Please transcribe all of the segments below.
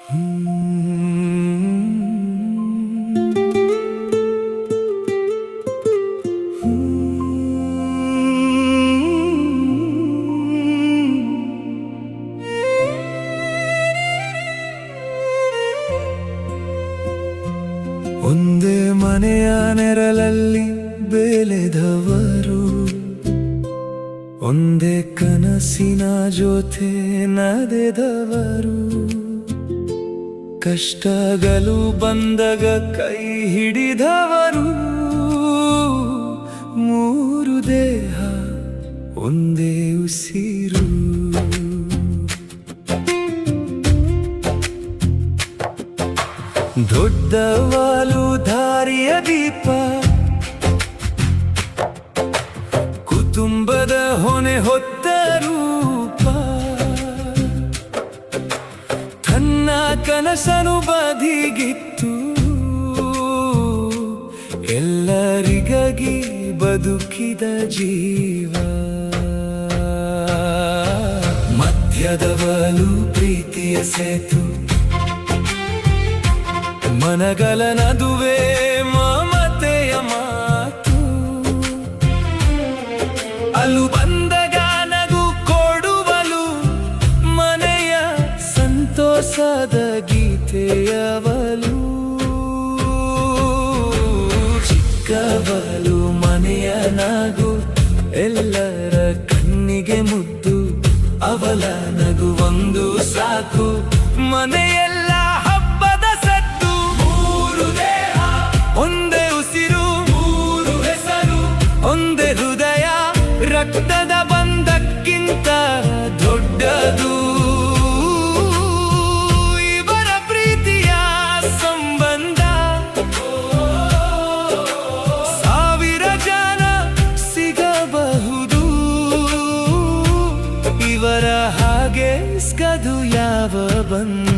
ಒಂದೇ ಮನೆಯ ನೆರಳಲ್ಲಿ ಬೆಳೆದವರು, ಒಂದೇ ಕನಸಿನ ಜೊತೆ ನಡೆದವರು, ಕಷ್ಟಗಳು ಬಂದಾಗ ಕೈ ಹಿಡಿದವರು, ಮೂರು ದೇಹ ಒಂದೇ ಉಸಿರು. ದೊಡ್ಡವಾಲು ದಾರಿಯ ದೀಪ, ಕುಟುಂಬದ ಹೊಣೆ ಹೊತ್ತ ರೂಪ, ತನ್ನ ಕನಸನು ಬದಿಗಿತ್ತು, ಎಲ್ಲರಿಗಾಗಿ ಬದುಕಿದ ಜೀವ. ಮಧ್ಯದವಳು ಪ್ರೀತಿಯ ಸೇತು, ಮನಗಳ ನದುವೆ ಮಮತೆಯ ಮಾತು, ಅಲು ಬಂದಾಗ ನಗು ಕೊಡುವಲು, ಮನೆಯ ಸಂತೋಷದ ಗೀತೆಯವಲು, ಚಿಕ್ಕವಲು ಮನೆಯ ನಗು ಎಲ್ಲರ ಕಣ್ಣಿಗೆ ಮುದ್ದು, ಅವಳ ನಗು ಒಂದು ಸಾಕು ಮನೆಯೆಲ್ಲ ಹಬ್ಬದ ಸದ್ದು. ಮೂರು ದೇಹ ಒಂದೇ ಉಸಿರು, ಮೂರು ಹೆಸರು ಒಂದೇ ಹೃದಯ, ರಕ್ತದ ಬಂಧಕ್ಕಿಂತ ದೊಡ್ಡದು ಇವರ ಪ್ರೀತಿಯ ಸಂಬಂಧ. ಸಾವಿರ ಜನ ಸಿಗಬಹುದು ಇವರ ಹಾಗೆ ಸ್ಕದು ಯಾವ ಬಂದ.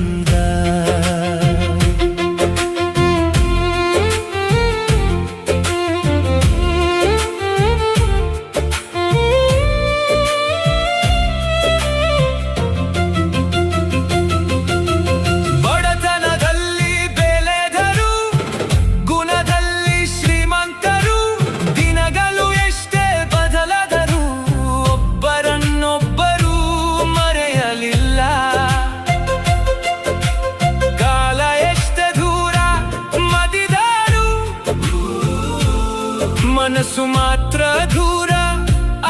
ಮನಸ್ಸು ಮಾತ್ರ ದೂರ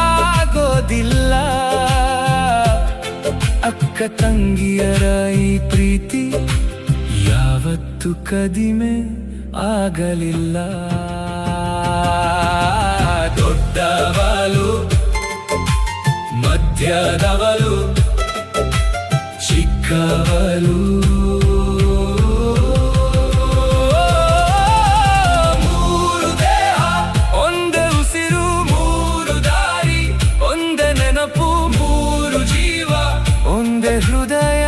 ಆಗೋದಿಲ್ಲ, ಅಕ್ಕ ತಂಗಿಯರ ಈ ಪ್ರೀತಿ ಯಾವತ್ತು ಕಡಿಮೆ ಆಗಲಿಲ್ಲ. ದೊಡ್ಡವಳು ಮಧ್ಯದವಳು ಚಿಕ್ಕವಳು, ಹೃದಯ.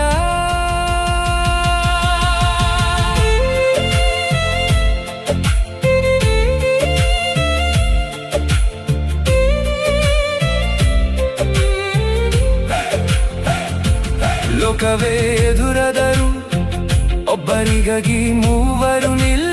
ಲೋಕವೇ ಎದುರಾದರೂ ಒಬ್ಬರಿಗಾಗಿ ಮೂವರು ನಿಲ್ಲ